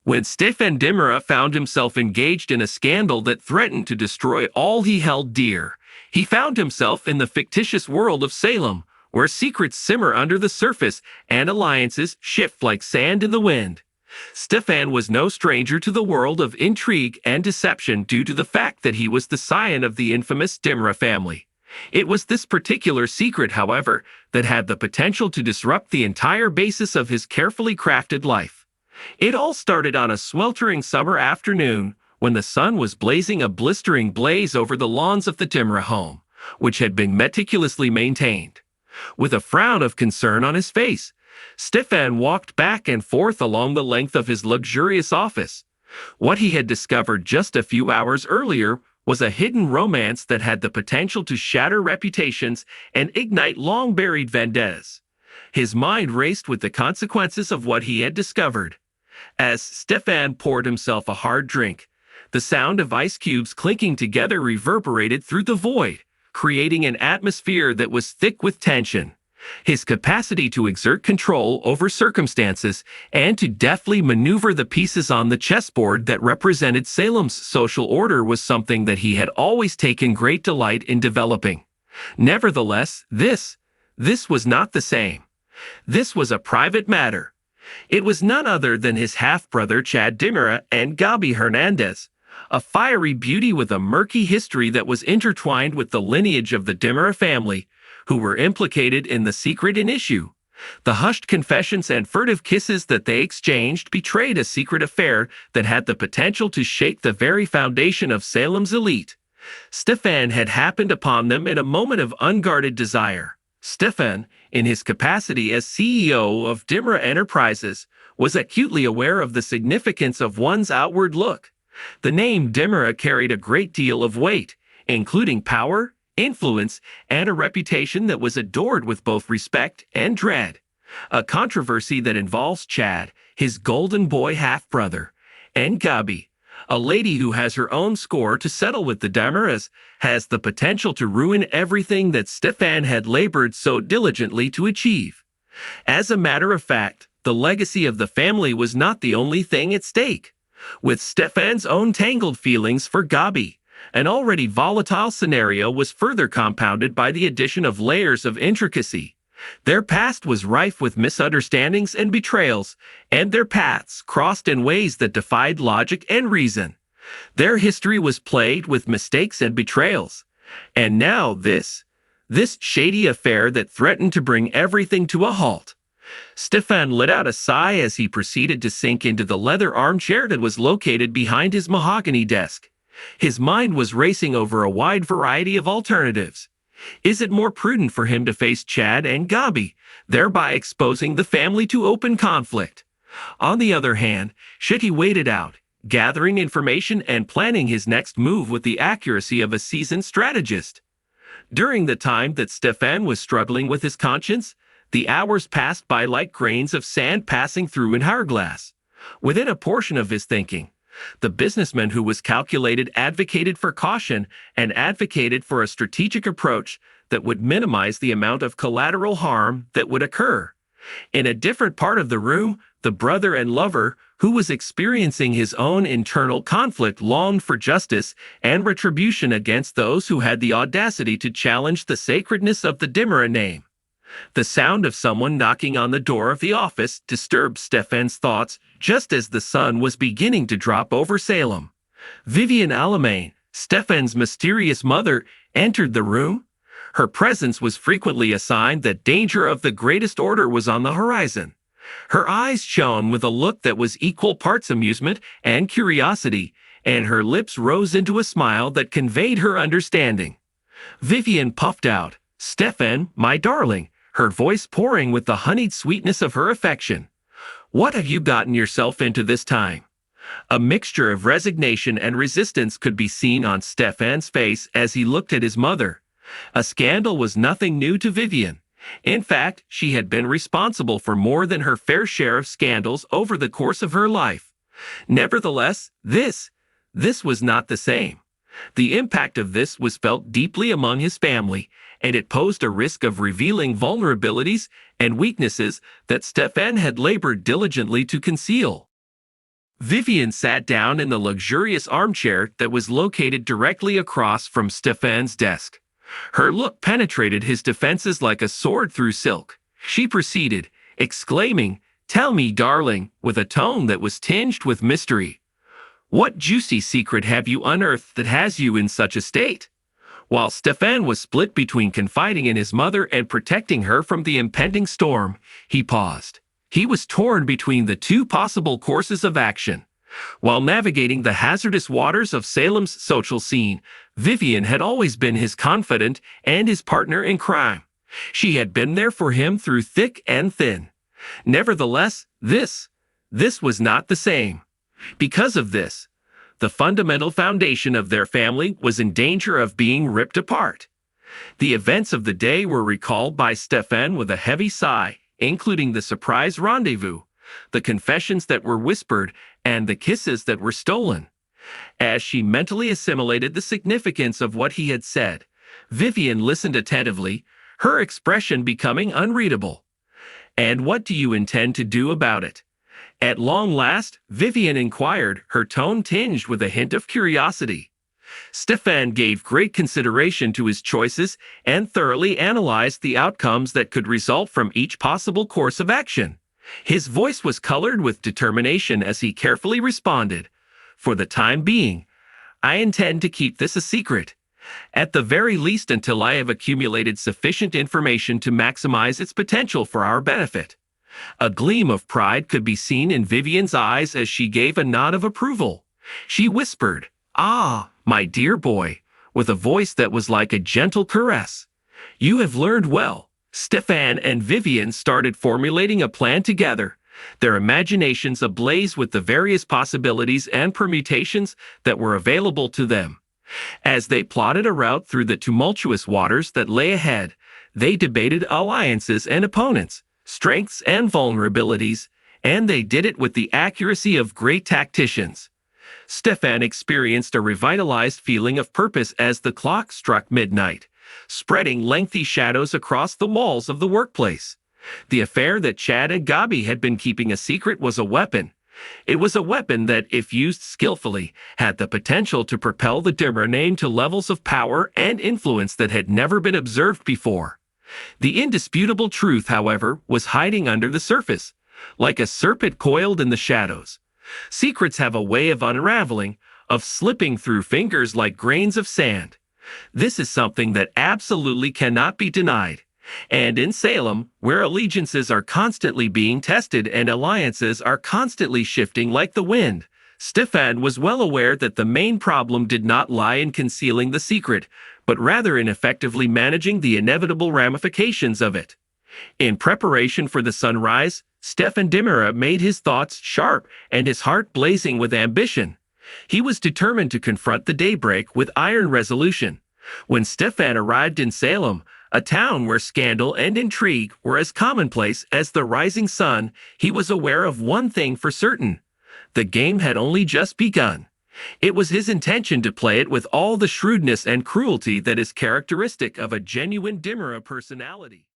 When Stefan DiMera found himself engaged in a scandal that threatened to destroy all he held dear, he found himself in the fictitious world of Salem, where secrets simmer under the surface and alliances shift like sand in the wind. Stefan was no stranger to the world of intrigue and deception due to the fact that he was the scion of the infamous DiMera family. It was this particular secret, however, that had the potential to disrupt the entire basis of his carefully crafted life. It all started on a sweltering summer afternoon when the sun was blazing a blistering blaze over the lawns of the DiMera home, which had been meticulously maintained. With a frown of concern on his face, Stefan walked back and forth along the length of his luxurious office. What he had discovered just a few hours earlier was a hidden romance that had the potential to shatter reputations and ignite long-buried vendettas. His mind raced with the consequences of what he had discovered. As Stefan poured himself a hard drink, the sound of ice cubes clinking together reverberated through the void, creating an atmosphere that was thick with tension. His capacity to exert control over circumstances and to deftly maneuver the pieces on the chessboard that represented Salem's social order was something that he had always taken great delight in developing. Nevertheless, this was not the same. This was a private matter. It was none other than his half-brother Chad DiMera and Gabi Hernandez, a fiery beauty with a murky history that was intertwined with the lineage of the DiMera family, who were implicated in the secret in issue. The hushed confessions and furtive kisses that they exchanged betrayed a secret affair that had the potential to shake the very foundation of Salem's elite. Stefan had happened upon them in a moment of unguarded desire. Stefan, in his capacity as CEO of DiMera Enterprises, was acutely aware of the significance of one's outward look. The name DiMera carried a great deal of weight, including power, influence, and a reputation that was adored with both respect and dread. A controversy that involves Chad, his golden boy half-brother, and Gabi, a lady who has her own score to settle with the DiMeras, has the potential to ruin everything that Stefan had labored so diligently to achieve. As a matter of fact, the legacy of the family was not the only thing at stake. With Stefan's own tangled feelings for Gabi, an already volatile scenario was further compounded by the addition of layers of intricacy. Their past was rife with misunderstandings and betrayals, and their paths crossed in ways that defied logic and reason. Their history was plagued with mistakes and betrayals. And now this shady affair that threatened to bring everything to a halt. Stefan let out a sigh as he proceeded to sink into the leather armchair that was located behind his mahogany desk. His mind was racing over a wide variety of alternatives. Is it more prudent for him to face Chad and Gabi, thereby exposing the family to open conflict? On the other hand, should he wait it out, gathering information and planning his next move with the accuracy of a seasoned strategist? During the time that Stefan was struggling with his conscience, the hours passed by like grains of sand passing through an hourglass. Within a portion of his thinking, the businessman who was calculated advocated for caution and advocated for a strategic approach that would minimize the amount of collateral harm that would occur. In a different part of the room, the brother and lover, who was experiencing his own internal conflict, longed for justice and retribution against those who had the audacity to challenge the sacredness of the DiMera name. The sound of someone knocking on the door of the office disturbed Stefan's thoughts just as the sun was beginning to drop over Salem. Vivian Alamain, Stefan's mysterious mother, entered the room. Her presence was frequently a sign that danger of the greatest order was on the horizon. Her eyes shone with a look that was equal parts amusement and curiosity, and her lips rose into a smile that conveyed her understanding. Vivian puffed out, "Stefan, my darling," her voice pouring with the honeyed sweetness of her affection. "What have you gotten yourself into this time?" A mixture of resignation and resistance could be seen on Stefan's face as he looked at his mother. A scandal was nothing new to Vivian. In fact, she had been responsible for more than her fair share of scandals over the course of her life. Nevertheless, this was not the same. The impact of this was felt deeply among his family, and it posed a risk of revealing vulnerabilities and weaknesses that Stefan had labored diligently to conceal. Vivian sat down in the luxurious armchair that was located directly across from Stefan's desk. Her look penetrated his defenses like a sword through silk. She proceeded, exclaiming, "Tell me, darling," with a tone that was tinged with mystery. "What juicy secret have you unearthed that has you in such a state?" While Stefan was split between confiding in his mother and protecting her from the impending storm, he paused. He was torn between the two possible courses of action. While navigating the hazardous waters of Salem's social scene, Vivian had always been his confidant and his partner in crime. She had been there for him through thick and thin. Nevertheless, this was not the same. Because of this, the fundamental foundation of their family was in danger of being ripped apart. The events of the day were recalled by Stefan with a heavy sigh, including the surprise rendezvous, the confessions that were whispered, and the kisses that were stolen. As she mentally assimilated the significance of what he had said, Vivian listened attentively, her expression becoming unreadable. "And what do you intend to do about it?" At long last, Vivian inquired, her tone tinged with a hint of curiosity. Stefan gave great consideration to his choices and thoroughly analyzed the outcomes that could result from each possible course of action. His voice was colored with determination as he carefully responded, "For the time being, I intend to keep this a secret, at the very least until I have accumulated sufficient information to maximize its potential for our benefit." A gleam of pride could be seen in Vivian's eyes as she gave a nod of approval. She whispered, "Ah, my dear boy," with a voice that was like a gentle caress. "You have learned well." Stefan and Vivian started formulating a plan together, their imaginations ablaze with the various possibilities and permutations that were available to them. As they plotted a route through the tumultuous waters that lay ahead, they debated alliances and opponents, strengths and vulnerabilities, and they did it with the accuracy of great tacticians. Stefan experienced a revitalized feeling of purpose as the clock struck midnight, spreading lengthy shadows across the walls of the workplace. The affair that Chad and Gabi had been keeping a secret was a weapon. It was a weapon that, if used skillfully, had the potential to propel the DiMera name to levels of power and influence that had never been observed before. The indisputable truth, however, was hiding under the surface, like a serpent coiled in the shadows. Secrets have a way of unraveling, of slipping through fingers like grains of sand. This is something that absolutely cannot be denied. And in Salem, where allegiances are constantly being tested and alliances are constantly shifting like the wind, Stefan was well aware that the main problem did not lie in concealing the secret, but rather in effectively managing the inevitable ramifications of it. In preparation for the sunrise, Stefan DiMera made his thoughts sharp and his heart blazing with ambition. He was determined to confront the daybreak with iron resolution. When Stefan arrived in Salem, a town where scandal and intrigue were as commonplace as the rising sun, he was aware of one thing for certain. The game had only just begun. It was his intention to play it with all the shrewdness and cruelty that is characteristic of a genuine DiMera personality.